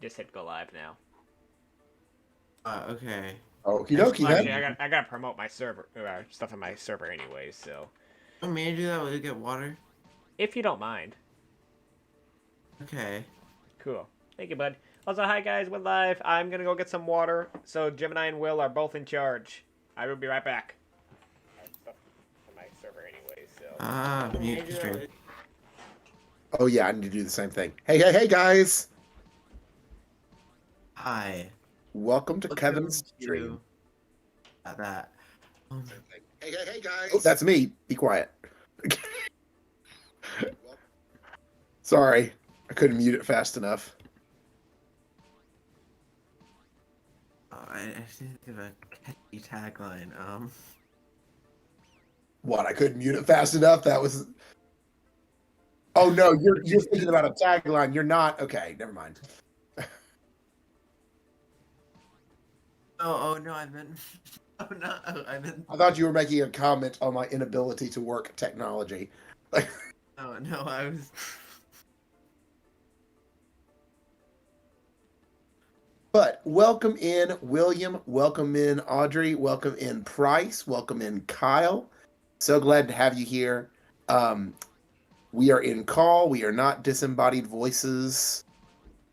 Just hit go live now. Okay. Okie dokie Well, actually, then. I gotta promote my server stuff on my server anyway. So Want me to do that while you get water? if you don't mind, Okay. cool. Thank you, bud. Also, hi guys, we're live. I'm gonna go get some water. So Jimini and Will are both in charge. I will be right back. Stuff on my server anyway. So Mute stream. Oh yeah, I need to do the same thing. Hey guys! Hi. Welcome to Kevin's stream. That. Hey guys! Oh, that's me. Be quiet. Sorry, I couldn't mute it fast enough. I think of a catchy tagline. What? I couldn't mute it fast enough. That was. Oh no, you're thinking about a tagline. You're not. Okay, never mind. Oh no, I meant. Oh no, I meant. I thought you were making a comment on my inability to work technology. Oh no, I was. But welcome in William, welcome in Audrey, welcome in Price, welcome in Kyle. So glad to have you here. We are in call. We are not disembodied voices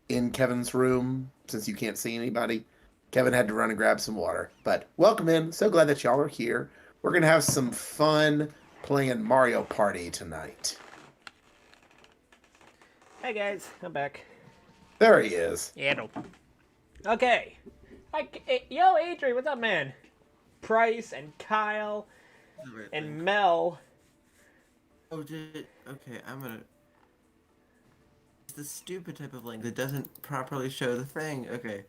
in Kevin's room since you can't see anybody. Kevin had to run and grab some water. But welcome in. So glad that y'all are here. We're going to have some fun playing Mario Party tonight. hey guys, I'm back. There he is. Yeah, no. Okay. Yo, Adri, what's up, man? Price and Kyle and Mel. Oh, okay, I'm gonna. It's the stupid type of link that doesn't properly show the thing. Okay.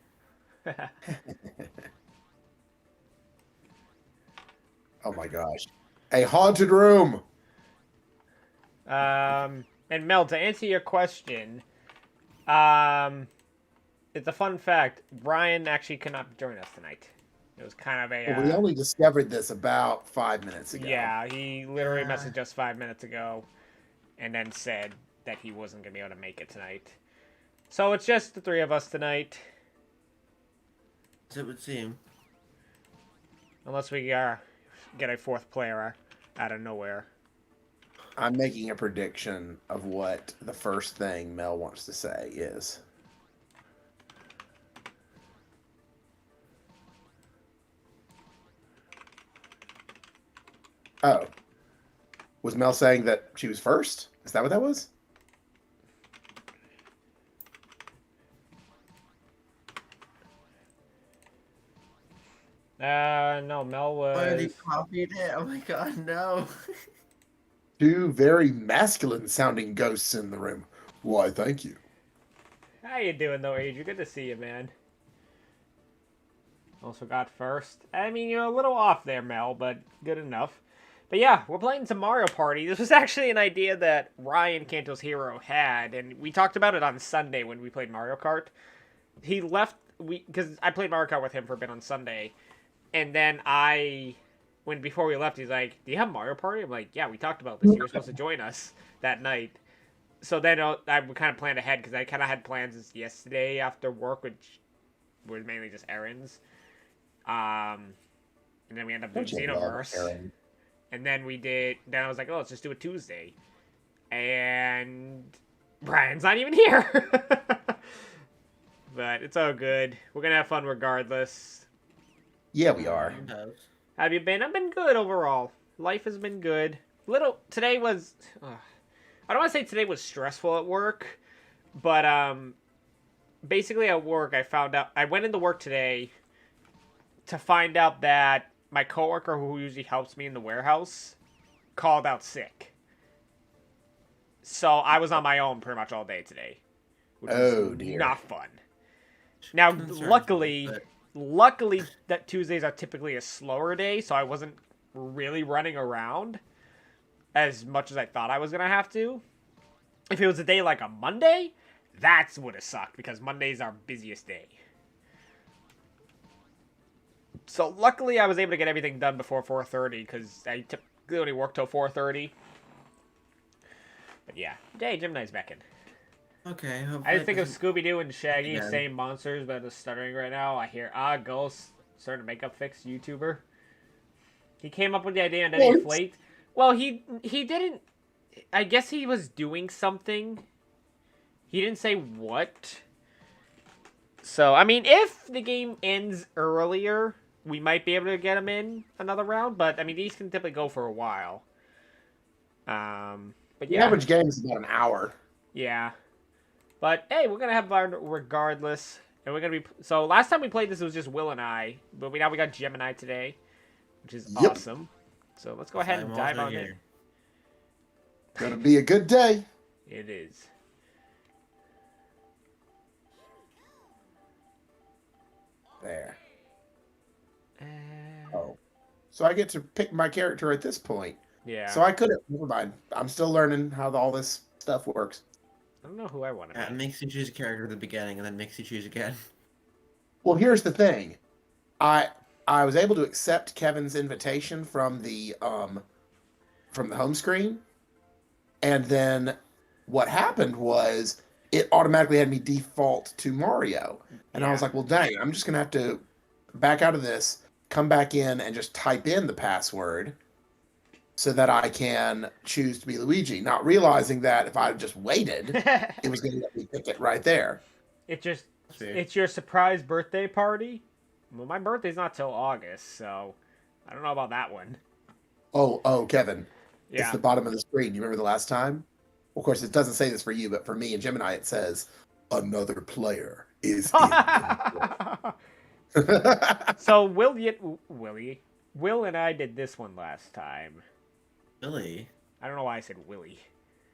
Oh my gosh. A haunted room. And Mel, to answer your question, it's a fun fact. Brian actually could not join us tonight. It was kind of a. Well, we only discovered this about 5 minutes ago. Yeah, he literally messaged us 5 minutes ago, and then said that he wasn't gonna be able to make it tonight. So it's just the three of us tonight, So it would seem. unless we get a fourth player out of nowhere. I'm making a prediction of what the first thing Mel wants to say is. Oh. Was Mel saying that she was first? Is that what that was? No, Mel was. Already copied it. Oh my god, no. Two very masculine sounding ghosts in the room. Why, thank you. How you doing, though, Adrian? Good to see you, man. Also got first. I mean, you're a little off there, Mel, but good enough. But yeah, we're playing some Mario Party. This was actually an idea that Ryan, Kantos Hero, had, and we talked about it on Sunday when we played Mario Kart. He left, because I played Mario Kart with him for a bit on Sunday, and then before we left, he's like, do you have Mario Party? I'm like, yeah, we talked about this. You were supposed to join us that night. So then I kind of planned ahead, because I kind of had plans yesterday after work, which were mainly just errands. And then we ended up doing Xenoverse. And then I was like, oh, let's just do it Tuesday. And Brian's not even here. But it's all good. We're going to have fun regardless. Yeah, we are. Have you been? I've been good overall. Life has been good. Today was, I don't want to say today was stressful at work. But basically at work, I went into work today to find out that my coworker who usually helps me in the warehouse called out sick. So I was on my own pretty much all day today. Which was dear. Not fun. Now, luckily that Tuesdays are typically a slower day, so I wasn't really running around as much as I thought I was going to have to. If it was a day like a Monday, that's would have sucked, because Monday's our busiest day. So luckily I was able to get everything done before 4:30, because I typically only work till 4:30. But yeah. Hey, Jimini's back in. Okay, hopefully I just think of it Scooby-Doo and Shaggy, Yeah. same monsters, but it's stuttering right now. I hear, Ghost, starting to make up fix YouTuber. He came up with the idea and then he What? flaked. Well, he didn't. I guess he was doing something. He didn't say what. So, I mean, if the game ends earlier, we might be able to get him in another round. But, I mean, these can typically go for a while. But The yeah. average game is about an hour. Yeah. But, hey, we're going to have fun regardless. And we're going to be... So, last time we played this, it was just Will and I. But now we got Jimini today, which is Yep. awesome. So, let's go ahead and I'm dive also on in. here. Gonna be a good day. It is. There. Uh, Oh. So I get to pick my character at this point. yeah. So I could have. Never mind. I'm still learning how all this stuff works. I don't know who I want to Yeah, it be. makes you choose a character at the beginning, and then makes you choose again. Well, here's the thing. I was able to accept Kevin's invitation from the home screen, and then what happened was it automatically had me default to Mario, and I was Yeah. like, well, dang, I'm just gonna have to back out of this, come back in, and just type in the password so that I can choose to be Luigi, not realizing that if I had just waited, it was gonna let me pick it right there. It's your surprise birthday party. Well, my birthday's not till August, so I don't know about that one. Oh, Kevin. It's Yeah. the bottom of the screen. You remember the last time? Of course, it doesn't say this for you, but for me and Gemini, it says, another player is in. So Will and I did this one last time. Really? I don't know why I said Willie.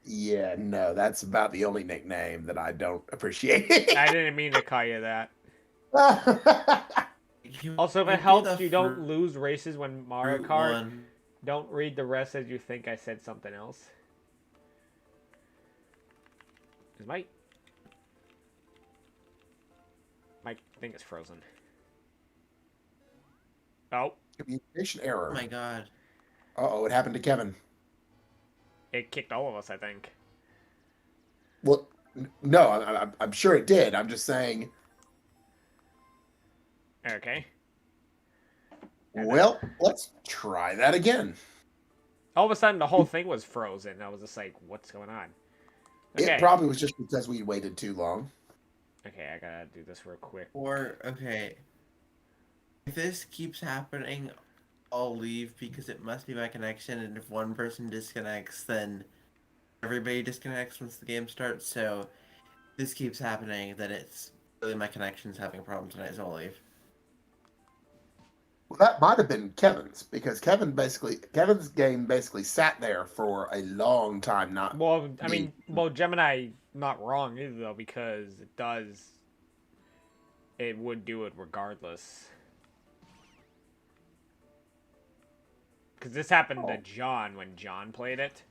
Yeah, no, that's about the only nickname that I don't appreciate. I didn't mean to call you that. You Also, if would it be helps, the you don't fruit lose races when Mario Kart. one. Don't read the rest as you think I said something else. Is my thing is frozen. Oh, Communication Oh error. my god. Uh-oh, it happened to Kevin. it kicked all of us, I think. Well, no, I'm sure it did. I'm just saying, Okay. well, let's try that again. All of a sudden, the whole thing was frozen. I was just like, what's going on? Okay. It probably was just because we waited too long. Okay, I gotta do this real quick. Or, okay. If this keeps happening, I'll leave because it must be my connection, and if one person disconnects, then everybody disconnects once the game starts, so if this keeps happening, then it's really my connection's having a problem tonight, so I'll leave. Well, that might have been Kevin's, because Kevin's game basically sat there for a long time. Well, I mean, Gemini not wrong either though, because it would do it regardless. Because this happened to John when John played it.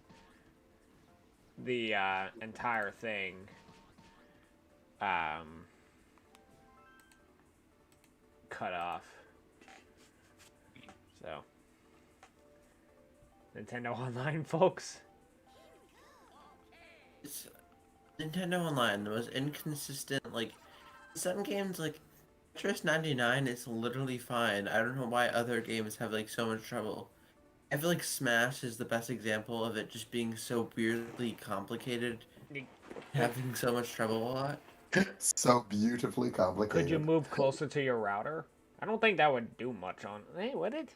The entire thing. Cut off. So. Nintendo Online, folks. It's Nintendo Online, the most inconsistent, like, some games, like, Tetris 99 is literally fine. I don't know why other games have, like, so much trouble. I feel like Smash is the best example of it just being so weirdly complicated, having so much trouble a lot. So beautifully complicated. Could you move closer to your router? I don't think that would do much on... Hey, would it?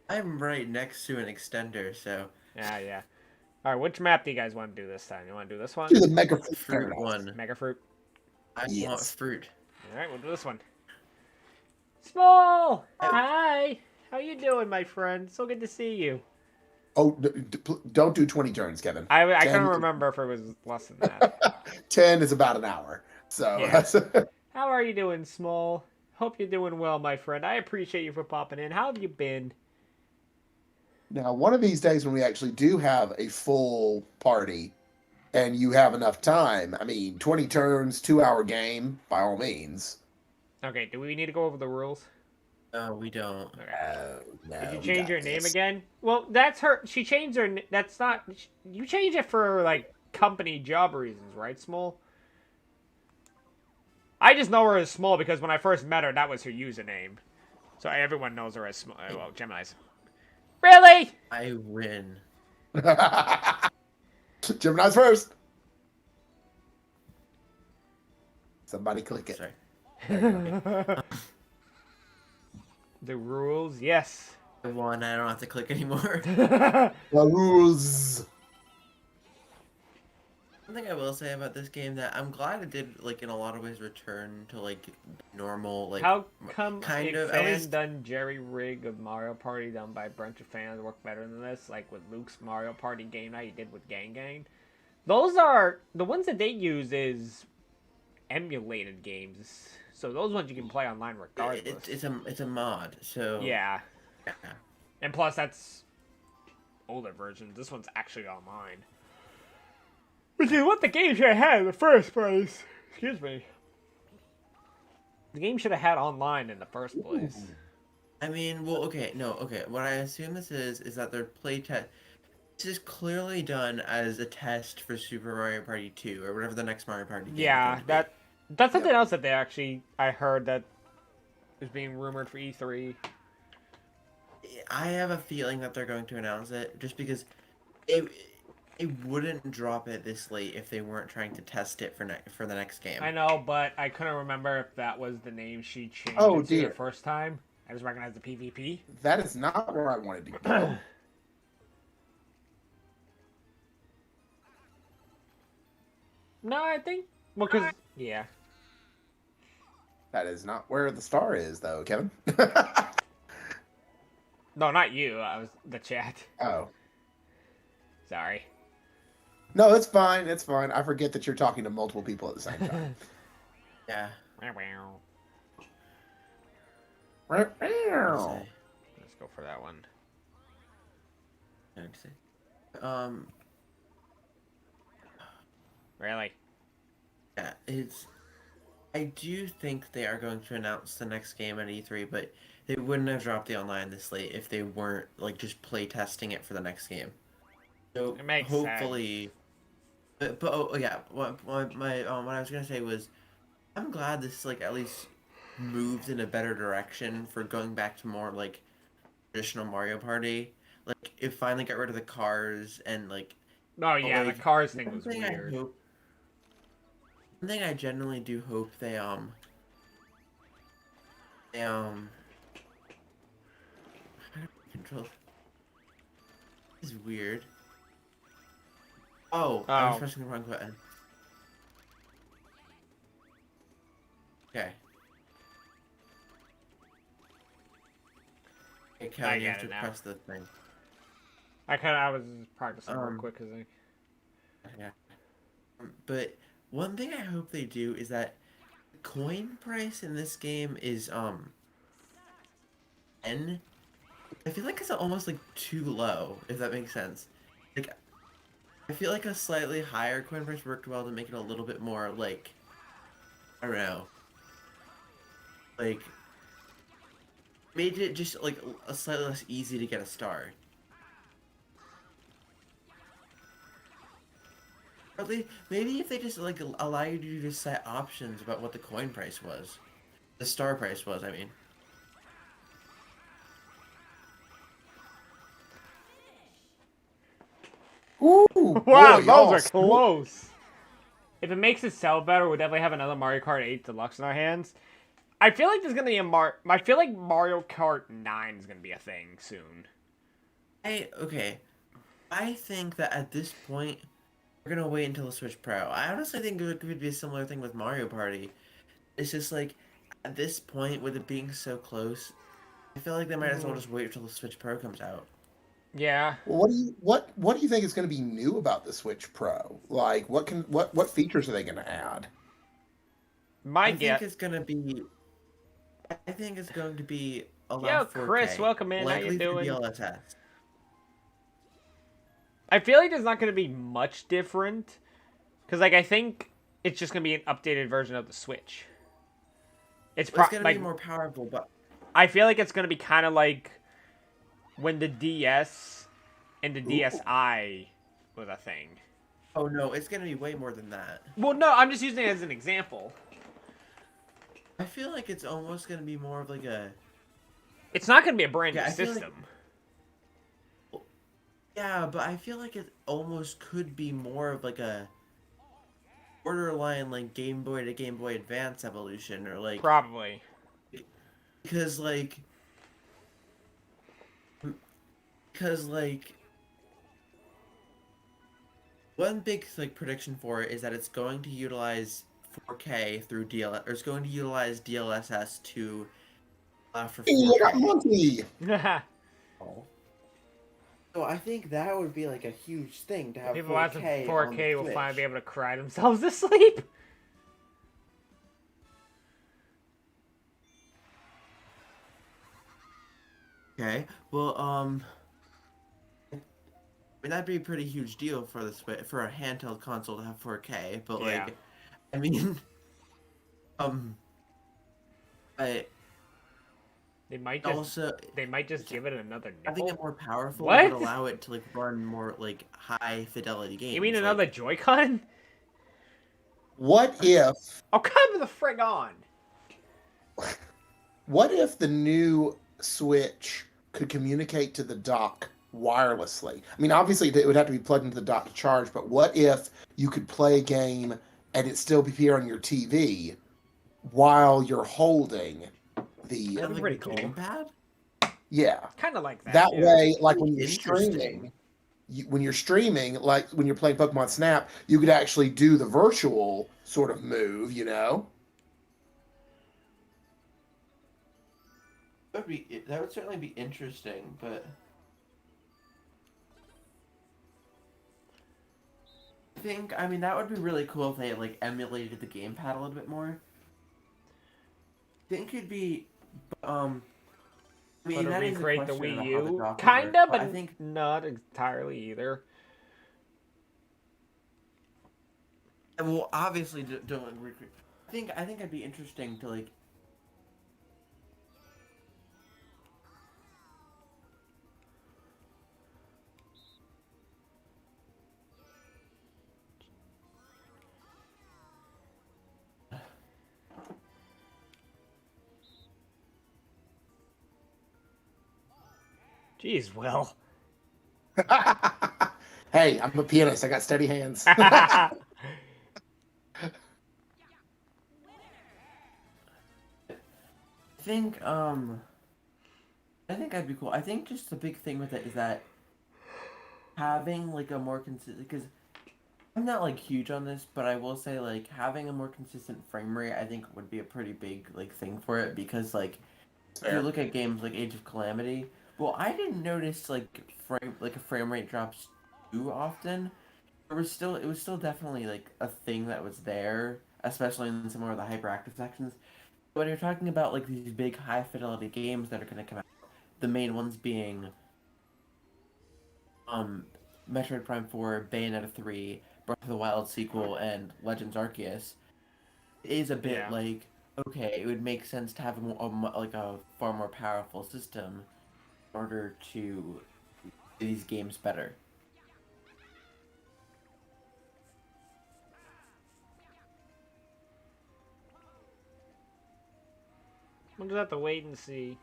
I'm right next to an extender, so... Yeah. Alright, which map do you guys want to do this time? You want to do this one? Do the Mega Fruit Fruit Paradise. one. Mega Fruit? I want Yes. fruit. Alright, we'll do this one. Small! Hi! How you doing, my friend? So good to see you. Oh, don't do 20 turns, Kevin. I 10 couldn't remember if it was less than that. 10 is about an hour. So, Yeah. How are you doing, Small? Hope you're doing well, my friend. I appreciate you for popping in. How have you been? Now, one of these days when we actually do have a full party and you have enough time, I mean, 20 turns, 2-hour game, by all means. Okay, do we need to go over the rules? No, we don't. Okay. No, Did you we change got your name this. again? Well, that's her. She changed her. That's not. You changed it for like company job reasons, right, Small? I just know her as Small because when I first met her, that was her username. So everyone knows her as Small. Well, Gemini's. Really? I win. Gemini's first. Somebody click it. Sorry. The rules, yes. I won. I don't have to click anymore. The rules. One thing I will say about this game that I'm glad it did, like, in a lot of ways return to, like, normal, like, How come kind a of, at fan least, done Jerry Rig of Mario Party done by a bunch of fans work better than this? Like with Luke's Mario Party game night he did with Gang Gang. Those are the ones that they use is emulated games. So those ones you can play online regardless. it's a mod, so Yeah. yeah. And plus that's older versions. This one's actually online. Which is what the game should have had in the first place. Excuse me. The game should have had online in the first place. I mean, well, okay, no, okay. What I assume this is that their playtest. This is clearly done as a test for Super Mario Party 2 or whatever the next Mario Party game is Yeah, going to be. that's something else that they actually I heard that is being rumored for E3. I have a feeling that they're going to announce it just because it wouldn't drop it this late if they weren't trying to test it for the next game. I know, but I couldn't remember if that was the name she changed Oh, it to dear. the first time. I just recognized the PvP. That is not where I wanted to go. No, I think well, cause yeah, That is not where the star is, though, Kevin. no, not you. I was the chat. Oh. Sorry. No, it's fine. It's fine. I forget that you're talking to multiple people at the same time. Yeah. Meow. Let's go for that one. I'd say. Really? Yeah, I do think they are going to announce the next game at E3, but they wouldn't have dropped the online this late if they weren't like just play testing it for the next game. So It makes hopefully, but oh yeah, what I was gonna say was, I'm glad this like at least moved in a better direction for going back to more like traditional Mario Party. Like it finally got rid of the cars and like. Oh yeah, like, the cars thing one was thing weird. One thing I generally do hope they how do I control. This is weird. Oh, I was pressing the wrong button. Okay. Okay, Cal, you have to press the thing. I was practicing real quick because Yeah. But one thing I hope they do is that the coin price in this game is N. I feel like it's almost like too low, if that makes sense. Like I feel like a slightly higher coin price worked well to make it a little bit more like I don't know. Like made it just like a slightly less easy to get a star. Maybe if they just like allow you to just set options about what the coin price was, the star price was. I mean. Ooh, wow, boy, those are close. If it makes it sell better, we'll definitely have another Mario Kart 8 Deluxe in our hands. I feel like there's gonna be I feel like Mario Kart 9 is gonna be a thing soon. Okay. I think that at this point, we're gonna wait until the Switch Pro. I honestly think it could be a similar thing with Mario Party. It's just like, at this point, with it being so close, I feel like they might as well just wait until the Switch Pro comes out. Yeah. Well, what do you think is going to be new about the Switch Pro? Like, what features are they going to add? I think it's going to be a lot Yo, 4K, Chris, welcome in. How you doing? DLSS. I feel like there's not going to be much different. Because, like, I think it's just going to be an updated version of the Switch. It's going to like, be more powerful, but... I feel like it's going to be kind of like when the DS and the DSi was a thing. Oh, no, it's going to be way more than that. Well, no, I'm just using it as an example. I feel like it's almost gonna be more of like a. It's not going to be a brand new Yeah, I feel like- system. Yeah, but I feel like it almost could be more of like a borderline like Game Boy to Game Boy Advance evolution, or like Probably. because like because like one big like prediction for it is that it's going to utilize 4K through DLS, or it's going to utilize DLSS to for Hey, I got 4K. Monty. So I think that would be like a huge thing to have People watching 4K 4K on will the finally be Switch. able to cry themselves to sleep. Okay, well, I mean that'd be a pretty huge deal for the Switch, for a handheld console to have 4K. But Yeah. like, I mean, um, I They might just also they might just give it another having it nipple. more powerful What? would allow it to like run more like high fidelity games. You mean like, another Joy-Con? What if Oh, come the frig on! the new Switch could communicate to the dock wirelessly? I mean, obviously it would have to be plugged into the dock to charge, but what if you could play a game and it still appear on your TV while you're holding the That'd be pretty a cool. gamepad? yeah. Kind of like that. That yeah. way, like when Pretty you're interesting. streaming, when you're streaming, like when you're playing Pokemon Snap, you could actually do the virtual sort of move, you know? That would certainly be interesting, but I mean that would be really cool if they like emulated the gamepad a little bit more. I think it'd be I mean But that it is a recreate the question Wii about how the U? dock would Kinda, work, but I think not entirely either. well obviously don't recreate. I think it'd be interesting to like Jeez, Will. Hey, I'm a pianist. I got steady hands. think I think that'd be cool. I think just the big thing with it is that having like a more consistent, because I'm not like huge on this, but I will say like having a more consistent frame rate I think would be a pretty big like thing for it, because like if you Fair. look at games like Age of Calamity, well I didn't notice like a frame rate drops too often. It was still definitely like a thing that was there, especially in some more of the hyperactive sections. When you're talking about like these big high fidelity games that are going to come out, the main ones being Metroid Prime 4, Bayonetta 3, Breath of the Wild sequel, and Legends Arceus, it is a bit Yeah. like, okay, it would make sense to have like a far more powerful system in order to do these games better. We'll just have to wait and see.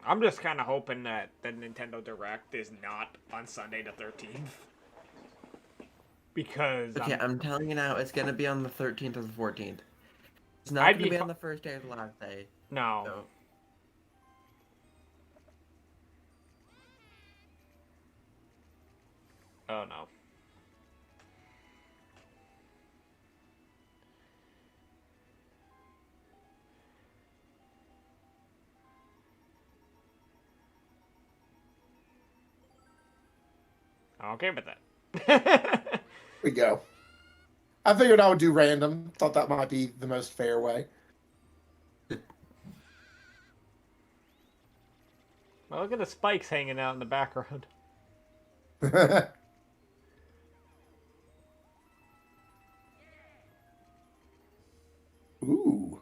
I'm just kind of hoping that the Nintendo Direct is not on Sunday the 13th. Because Okay, I'm telling you now, it's gonna be on the 13th or the 14th. It's not I'd gonna be be fi- on the first day or the last day. no. So. Oh no. I'm okay with that. Here we go. I figured I would do random. Thought that might be the most fair way. Well, look at the spikes hanging out in the background. Ooh.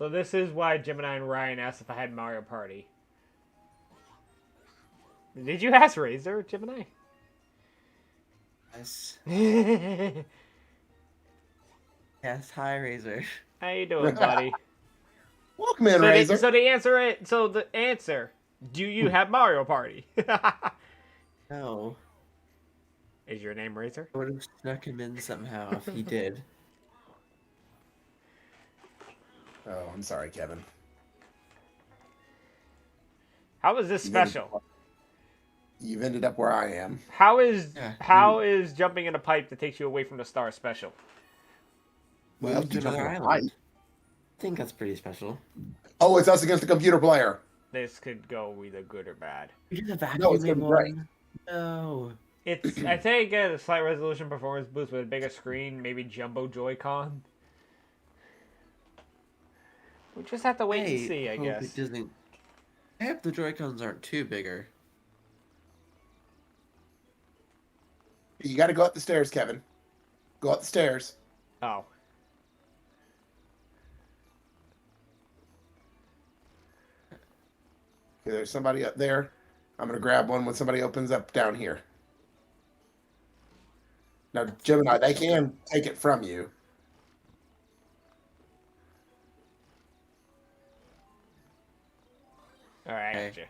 So this is why Jimini and Ryan asked if I had Mario Party. Did you ask Razor, Jimini? Yes. How Yes, hi, Razor. you doing, buddy? Welcome in, Razor. So the answer, do you have Mario Party? No. Is your name Razor? I would have snuck him in somehow if he did. Oh, I'm sorry, Kevin. How is this special? You've ended up where I am. How is Yeah. jumping in a pipe that takes you away from the star special? Well, Moved to you jump another in a island. pipe. I think that's pretty special. Oh, it's us against the computer player. This could go either good or bad. You did the No, it's vacuum gonna be great. one? No. It's I think a slight resolution performance boost with a bigger screen, maybe jumbo Joy-Con. We just have to wait and see, I hope guess. It doesn't... I hope the Joy-Cons aren't too bigger. You got to go up the stairs, Kevin. Go up the stairs. Oh. Okay, there's somebody up there. I'm going to grab one when somebody opens up down here. Now, Gemini, they can take it from you. All right, I Okay. got you.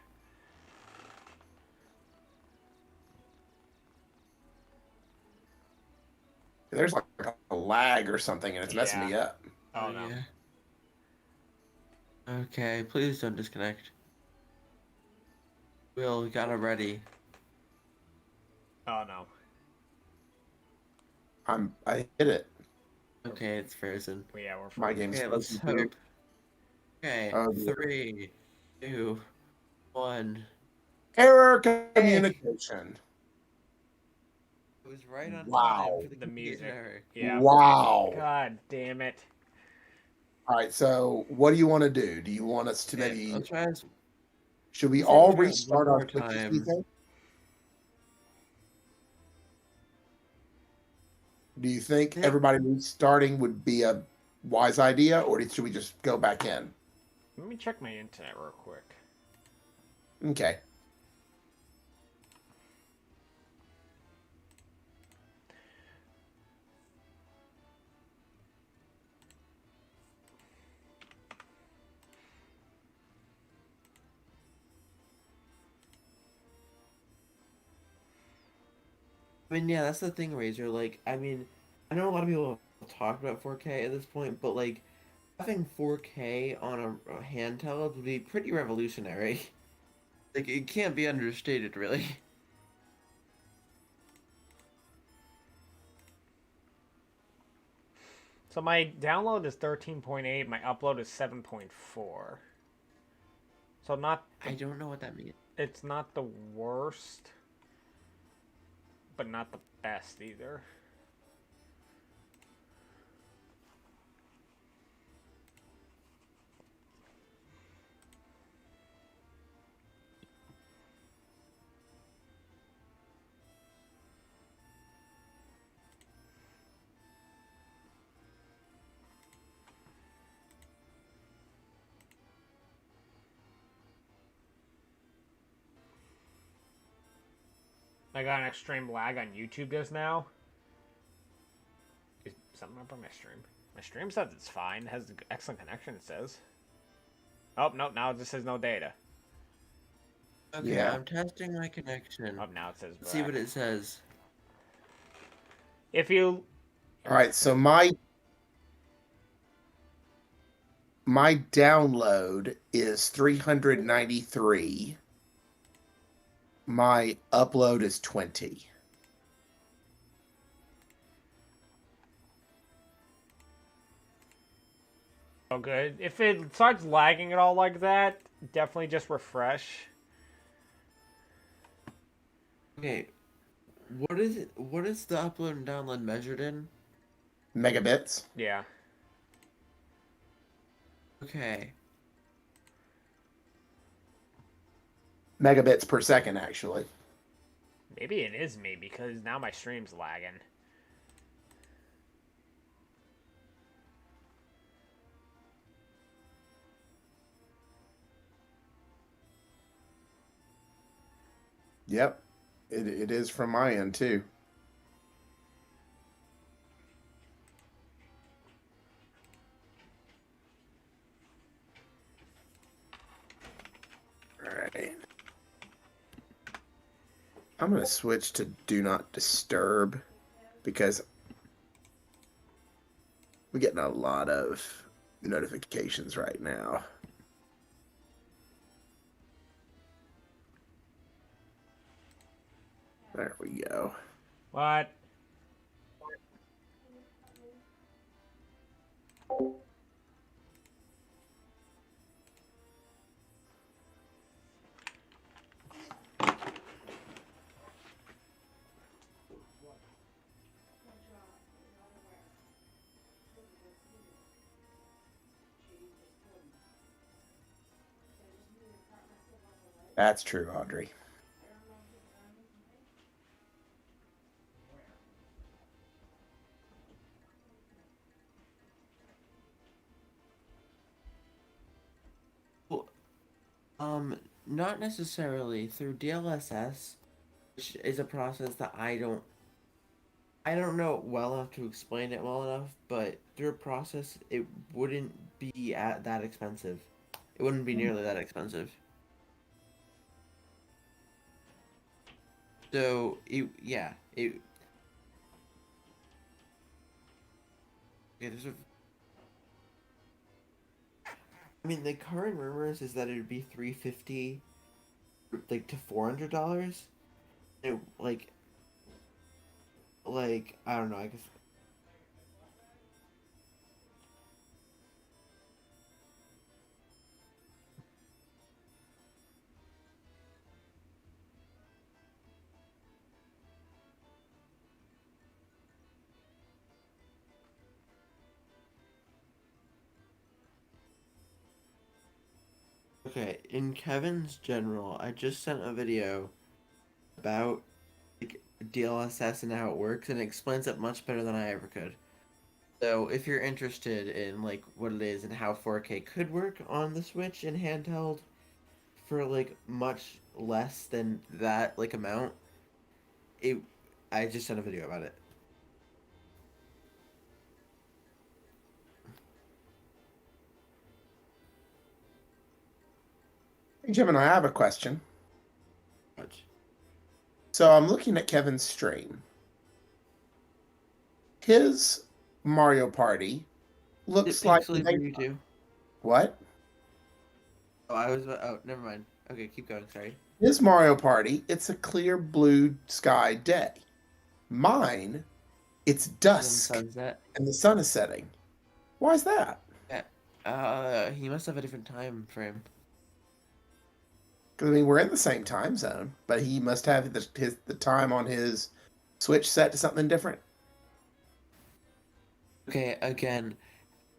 There's like a lag or something, and it's messing me Yeah. up. Oh, no. Yeah. Okay, please don't disconnect. Will, we got it ready. Oh, no. I hit it. Okay, it's frozen. Well, yeah, we're My fine. game's Okay, let's frozen too. hope. Okay, Oh, dear. 3, 2, 1. Error communication. It was right on Wow. time for the The computer music. error. Yeah. Wow. God damn it. All right, so what do you want to do? Do you want us to Okay, maybe... let's try this. Should we let's all try it restart one our more Twitches, do you time. think? Do you think Yeah. everybody restarting would be a wise idea, or should we just go back in? Let me check my internet real quick. Okay. I mean, yeah, that's the thing, Razor. Like, I mean, I know a lot of people have talked about 4K at this point, but like, having 4K on a handheld would be pretty revolutionary. Like, it can't be understated, really. So my download is 13.8, my upload is 7.4. So not I don't know what that means. it's not the worst, but not the best either. I got an extreme lag on YouTube just now. Is something up on my stream? My stream says it's fine. It has excellent connection, it says. Oh, no, now it just says no data. Okay, Yeah. I'm testing my connection. Oh, now it says Let's see what black. it says. If you... All right, so my download is 393. My upload is 20. Oh, good. If it starts lagging at all like that, definitely just refresh. Okay, what is it? What is the upload and download measured in? Megabits. Yeah. Okay. Megabits per second, actually. Maybe it is me, because now my stream's lagging. Yep. It is from my end too. All right. I'm going to switch to Do Not Disturb because we're getting a lot of notifications right now. There we go. What? That's true, Audrey. Not necessarily through DLSS, which is a process that I don't know well enough to explain it well enough, but through a process it wouldn't be that expensive. It wouldn't be nearly that expensive. So yeah, there's a. I mean, the current rumors is that it would be $350, like to $400. It like I don't know. I guess. Okay, in Kevin's general, I just sent a video about like DLSS and how it works, and it explains it much better than I ever could. So if you're interested in like what it is and how 4K could work on the Switch in handheld for like much less than that like amount, it I just sent a video about it. Hey, Jim, and I have a question. Much. So I'm looking at Kevin's stream. His Mario Party looks It like pixelated for you too. what? Oh, I was. Oh, never mind. Okay, keep going. Sorry. His Mario Party, it's a clear blue sky day. Mine, it's dusk Sunset. and the sun is setting. Why is that? Yeah. He must have a different time frame. Because I mean, we're in the same time zone, but he must have the time on his Switch set to something different. Okay, again,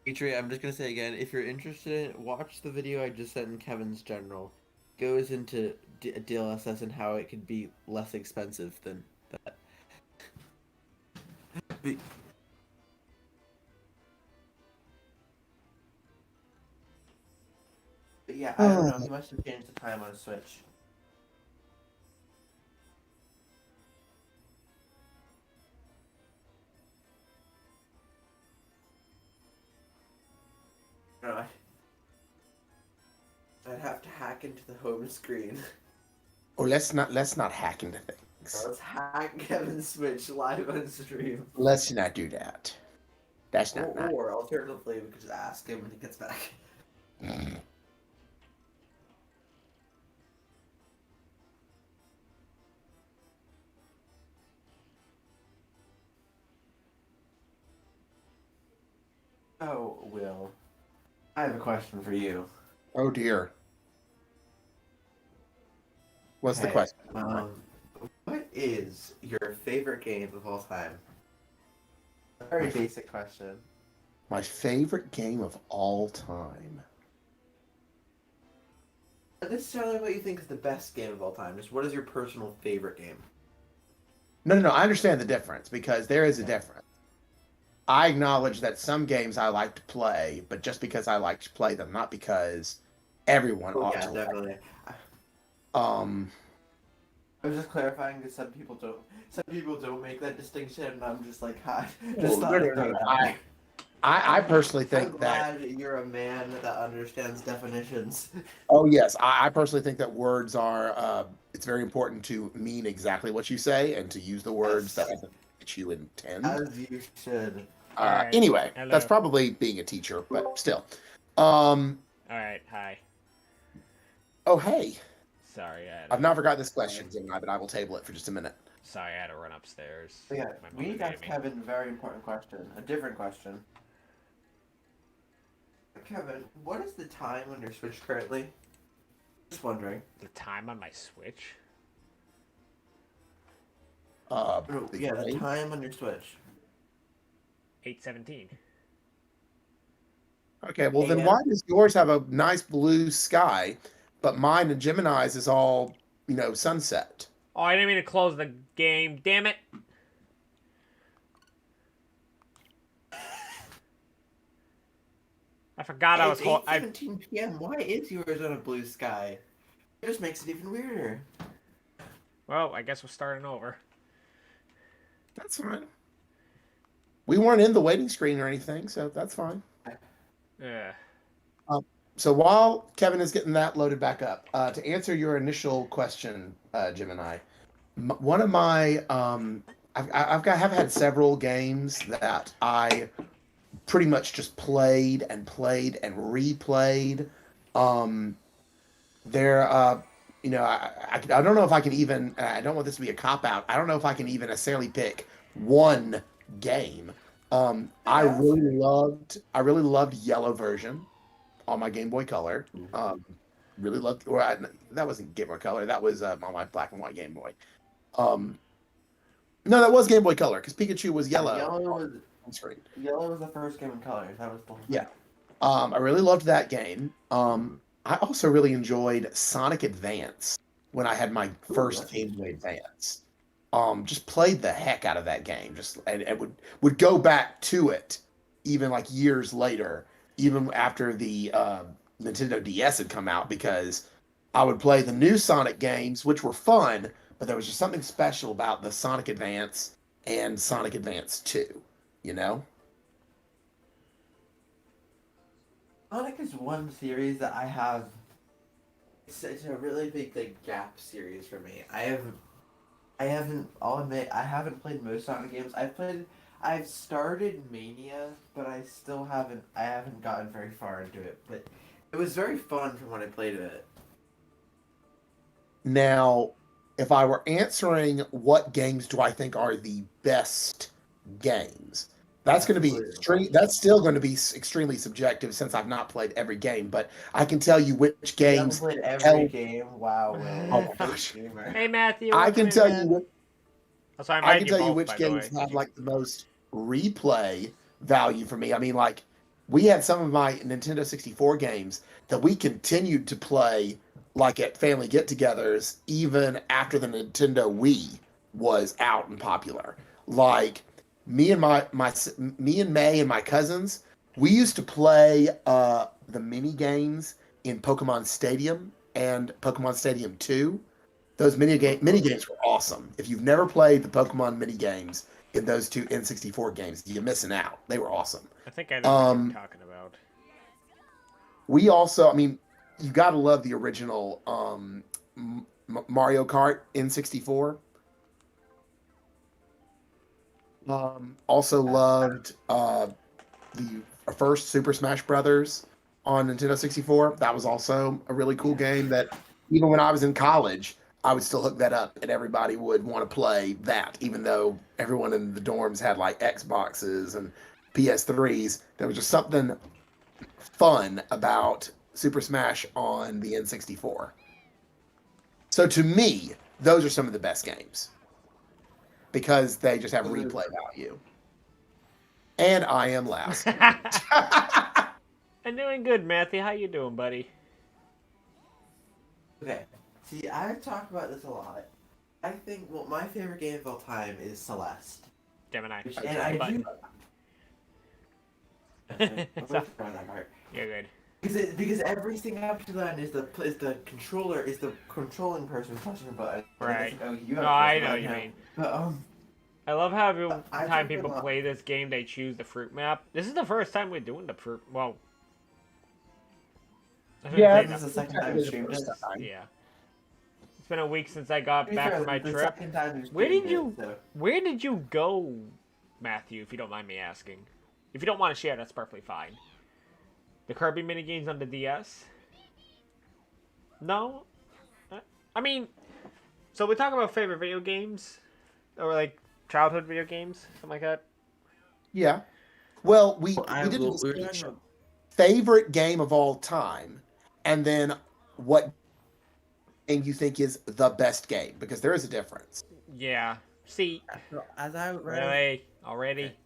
Adrian, I'm just gonna say again, if you're interested, watch the video I just sent in Kevin's general. Goes into DLSS and how it could be less expensive than that. Be- But yeah, I don't know. He must have changed the time on his Switch. No, I'd have to hack into the home screen. Oh, let's not hack into things. Let's hack Kevin's Switch live on stream. Let's not do that. That's not nice. Or alternatively, we could just ask him when he gets back. Oh, Will. I have a question for you. Oh dear. What's the Okay, question? what is your favorite game of all time? A very basic question. My favorite game of all time. Not necessarily what you think is the best game of all time. Just what is your personal favorite game? No. I understand the difference because there is a difference. I acknowledge that some games I like to play, but just because I like to play them, not because everyone ought Yeah, to. definitely. Um, I was just clarifying because some people don't make that distinction, and I'm just like, hi. Oh, Just thought I'd throw that out there. I personally I'm think that. glad you're a man that understands definitions. Oh yes, I personally think that words are. It's very important to mean exactly what you say and to use the words Yes. that you intend. As you should. Alright, Anyway, hello. that's probably being a teacher, but still. Alright, hi. Oh hey, Sorry, I've not forgot this question, Jimini, but I will table it for just a minute. Sorry, I had to run upstairs. So yeah, My we mother need to ask gave me. Kevin a very important question. A different question. Kevin, what is the time on your Switch currently? Just wondering. The time on my Switch? The time on your Switch. 8:17. Okay, well then why does yours have a nice blue sky, but mine and Gemini's is all, sunset? Oh, I didn't mean to close the game. Damn it. I forgot I was... It's 8:17 p.m. Why is yours on a blue sky? It just makes it even weirder. Well, I guess we're starting over. That's fine. We weren't in the waiting screen or anything, so that's fine. Yeah. So while Kevin is getting that loaded back up, to answer your initial question, Gemini, one of my have had several games that I pretty much just played and replayed. I don't know if I can even. I don't want this to be a cop out. I don't know if I can even necessarily pick one game. I really loved Yellow version on my Game Boy Color. Really loved. That wasn't Game Boy Color. That was on my black and white Game Boy. No, that was Game Boy Color because Pikachu was yellow. Yellow was the first game in color. That was the whole thing. Yeah. I really loved that game. I also really enjoyed Sonic Advance when I had my first Game Boy Advance. Just played the heck out of that game. And would go back to it even like years later, even after the Nintendo DS had come out, because I would play the new Sonic games, which were fun, but there was just something special about the Sonic Advance and Sonic Advance 2, you know? Sonic is one series that I have. It's a really big gap series for me. I'll admit, I haven't played most Sonic games. I've started Mania, but I haven't gotten very far into it. But it was very fun from when I played it. Now, if I were answering what games do I think are the best games, that's going to be that's still going to be extremely subjective since I've not played every game. But I can tell you which games. You haven't played every game. Wow, Will. Oh my gosh. Hey, Matthew. I can tell you. I can tell you both, which by the games way. have like the most replay value for me. I mean, like we had some of my Nintendo 64 games that we continued to play like at family get-togethers even after the Nintendo Wii was out and popular. Like me and May and my cousins, we used to play the mini games in Pokemon Stadium and Pokemon Stadium 2. Those mini games were awesome. If you've never played the Pokemon mini games in those two N64 games, you're missing out. They were awesome. I think I know what you're talking about. We also, I mean, you gotta love the original Mario Kart N64. Also loved the first Super Smash Brothers on Nintendo 64. That was also a really cool game that even when I was in college, I would still hook that up and everybody would want to play that, even though everyone in the dorms had like Xboxes and PS3s. There was just something fun about Super Smash on the N64. So to me, those are some of the best games because they just have replay value. And I am last. I'm doing good, Matthew. How you doing, buddy? Okay. See, I've talked about this a lot. I think my favorite game of all time is Celeste. Gemini. And I do. You're good. Because everything up to that is the controlling person pressing a button. Right. Oh, you No, have I to know press what you now. mean. But I love how every I time think a people lot. play this game, they choose the fruit map. This is the first time we're doing the fruit. Well, I shouldn't Yeah, say This is that. the second time technically we the streamed first this. time. Yeah, it's been a week since I To got be back fair, from my the trip. second time we Where streamed did you? it, so. Where did you go, Matthew? If you don't mind me asking. If you don't want to share, that's perfectly fine. The Kirby minigames on the DS. No, I mean, so we're talking about favorite video games, or like childhood video games, something like that. Yeah. Well, we I did a will. We were talking distinction. about. Favorite game of all time, and then what game you think is the best game, because there is a difference. Yeah. See, So, as I read, really, already. Okay.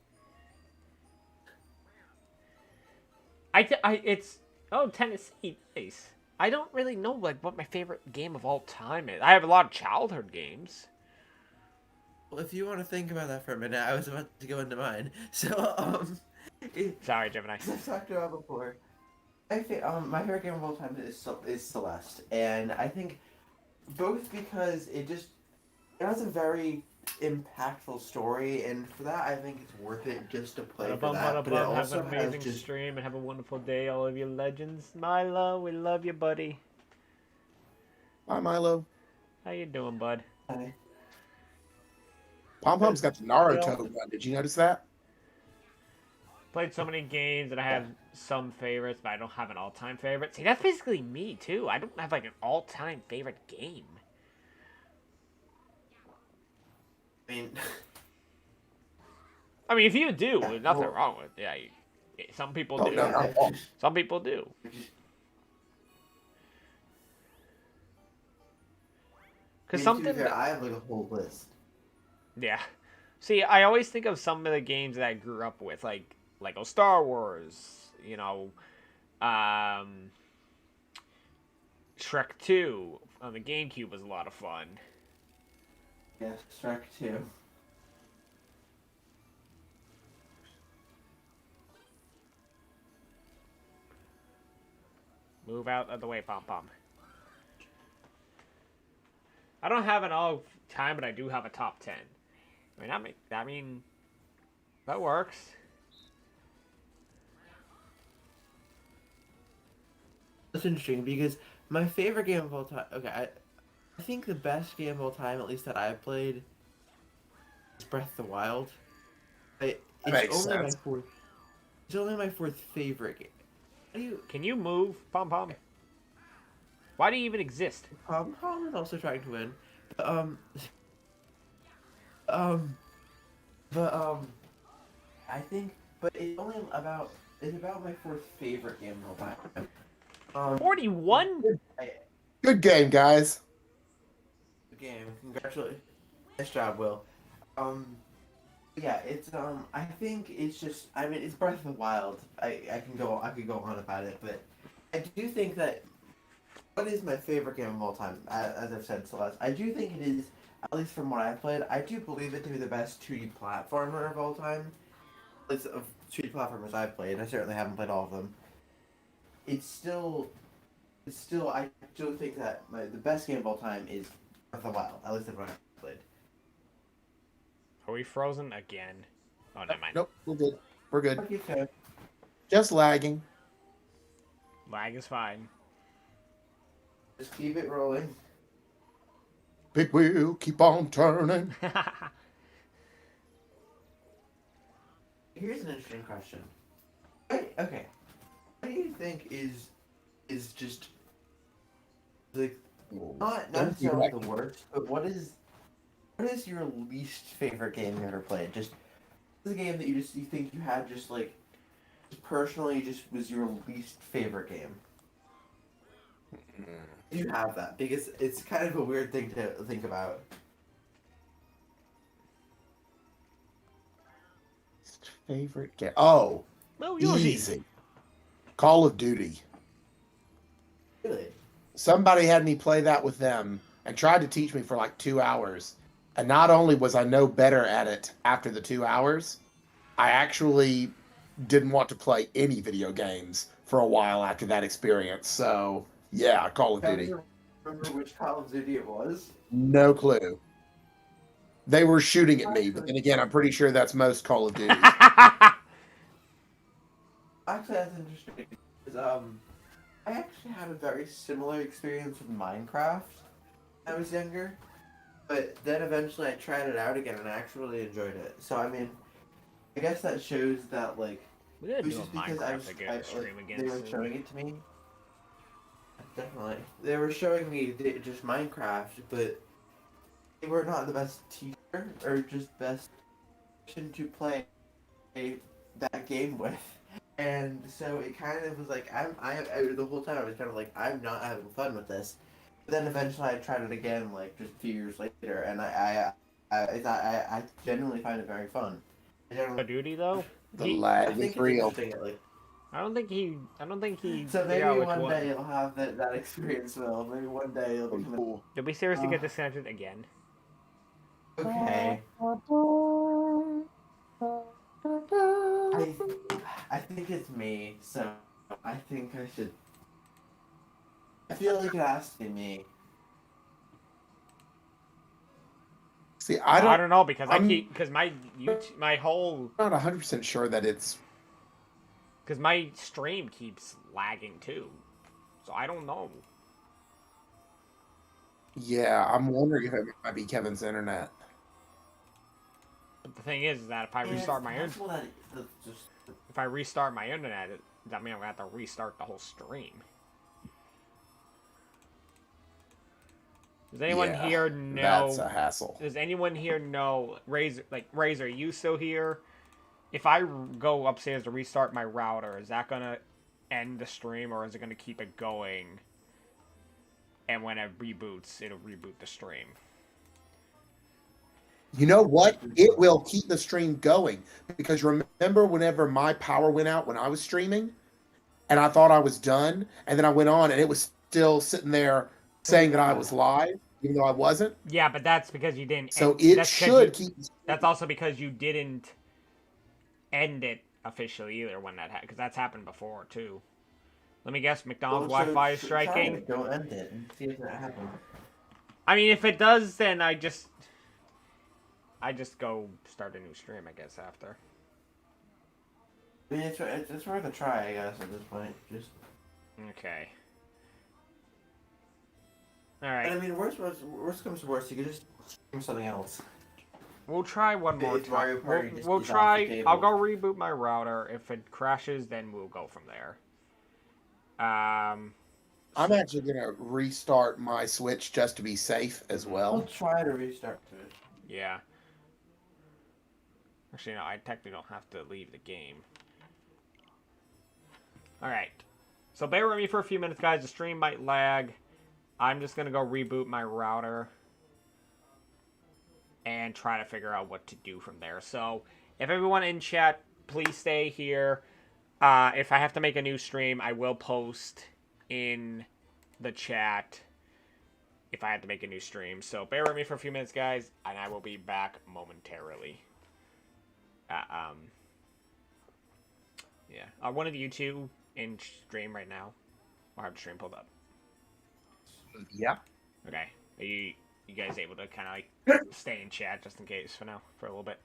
It's Tennessee, nice. I don't really know like what my favorite game of all time is. I have a lot of childhood games. Well, if you want to think about that for a minute, I was about to go into mine. So, Sorry, Gemini. as I've talked about before, I think my favorite game of all time is Celeste, and I think both because it has a very impactful story, and for that I think it's worth it just to play for that. But it Have also an has amazing just stream and have a wonderful day, all of you legends. Milo, we love you, buddy. Hi, Milo. How you doing, bud? Pom Pom's got the Naruto one. Did you notice that? Played so many games and I have some favorites, but I don't have an all-time favorite. See, that's basically me too. I don't have like an all-time favorite game. I I mean, if you do, Yeah, there's nothing well- wrong with it. Yeah, some people Oh, do. no, no. Some people do. Because something. I have like a whole list. Yeah. See, I always think of some of the games that I grew up with, like Lego Star Wars, Shrek 2 on the GameCube was a lot of fun. Yeah, Shrek 2. Move out of the way, Pom Pom. I don't have an all time, but I do have a top 10. I mean, that works. That's interesting because my favorite game of all time. Okay, I think the best game of all time, at least that I've played, is Breath of the Wild. It's makes only my sense. fourth. It's only my fourth favorite game. How do you? Can you move, Pom Pom? Why do you even exist? Pom is also trying to win, but I think, but it's only about. It's about my fourth favorite game of all time. 41? Good game, guys. Game. Congratulations. Nice job, Will. Yeah, it's I think it's just I mean it's Breath of the Wild. I could go on about it, but I do think that what is my favorite game of all time, as I've said, Celeste. I do think it is, at least from what I've played, I do believe it to be the best 2D platformer of all time. At least of 2D platformers I've played. I certainly haven't played all of them. I still think that the best game of all time is Breath of the Wild, at least of what I've played. Are we frozen again? Oh, never mind. Nope, we're good. We're good. Okay. Just lagging. Lag is fine. Just keep it rolling. Big wheel, keep on turning. Here's an interesting question. Okay. What do you think is just like not necessarily the worst, but what is your least favorite game you ever played? Just the game that you think you had just personally just was your least favorite game. Do you have that? Because it's kind of a weird thing to think about. Favorite game? Oh, Oh, Yoshi. easy. Call of Duty. Really? Somebody had me play that with them and tried to teach me for like 2 hours. And not only was I no better at it after the 2 hours, I actually didn't want to play any video games for a while after that experience. So yeah, Call of Duty. Remember which Call of Duty it was? No clue. They were shooting at me, but then again, I'm pretty sure that's most Call of Duty. Actually, that's interesting. Because, I actually had a very similar experience with Minecraft when I was younger. But then eventually I tried it out again and I actually enjoyed it. So, I mean, I guess that shows that, like, We gotta it was do a just because Minecraft stream again they were soon. showing it to me. Definitely. They were showing me just Minecraft, but they were not the best teacher or just best person to play that game with. And so it kind of was like the whole time I was kind of like I'm not having fun with this. But then eventually I tried it again, like just a few years later, and I genuinely find it very fun. Call of Duty though. The He- lag I is think it's real. interesting. Like, I don't think he. so figured maybe out which one day you'll have that experience, Will. Maybe one day you'll Pretty become cool. Did we seriously get disconnected again? okay. I think it's me, so I think I should. I feel like it has to be me. See, I don't know because I'm my whole not 100% sure that it's. because my stream keeps lagging too, so I don't know. Yeah, I'm wondering if it might be Kevin's internet. But the thing is that if I restart my internet, that means I'm gonna have to restart the whole stream. Does anyone Yeah, here know? That's a hassle. Does anyone here know Razor? Are you still here? If I go upstairs to restart my router, is that gonna end the stream or is it gonna keep it going? And when it reboots, it'll reboot the stream. You know what? It will keep the stream going because remember whenever my power went out when I was streaming and I thought I was done and then I went on and it was still sitting there saying that I was live even though I wasn't. Yeah, but that's because you didn't. So it should keep. That's also because you didn't end it officially either when that happened, because that's happened before too. Let me guess, McDonald's Wi-Fi is striking. Don't end it and see if that happens. I mean, if it does, then I just go start a new stream, I guess, after. I mean, it's worth a try, I guess, at this point. Just. Okay. All right. But I mean, worst comes to worst, you could just stream something else. We'll try one more If Mario time. Party just We'll is off the try. table. I'll go reboot my router. If it crashes, then we'll go from there. I'm actually gonna restart my Switch just to be safe as I'll well. try to restart it. Yeah. Actually, no. I technically don't have to leave the game. All right. So bear with me for a few minutes, guys. The stream might lag. I'm just gonna go reboot my router and try to figure out what to do from there. So if everyone in chat, please stay here. If I have to make a new stream, I will post in the chat if I have to make a new stream. So bear with me for a few minutes, guys, and I will be back momentarily. Yeah. Are one of you two in stream right now? Or have the stream pulled up? Yeah. Okay. Are you guys able to kind of like stay in chat just in case for now, for a little bit?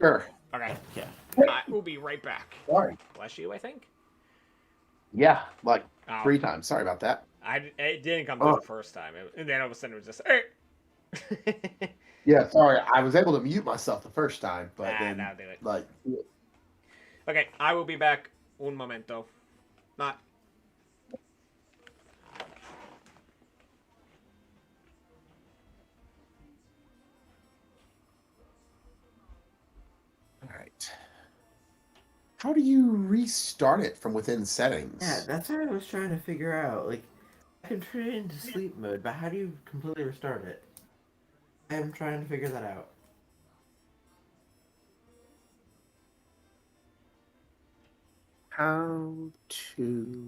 Sure. Okay. Yeah. I will be right back. Sorry. Bless you, I think. Yeah, like Oh, 3 times. Sorry about that. it didn't come through the first time, and then all of a sudden it was just. Hey! Yeah, sorry. I was able to mute myself the first time, but then now do it. like Okay, I will be back. Un momento. Not. all right. How do you restart it from within settings? Yeah, that's what I was trying to figure out. Like, I can turn it into sleep mode, but how do you completely restart it? I am trying to figure that out. How to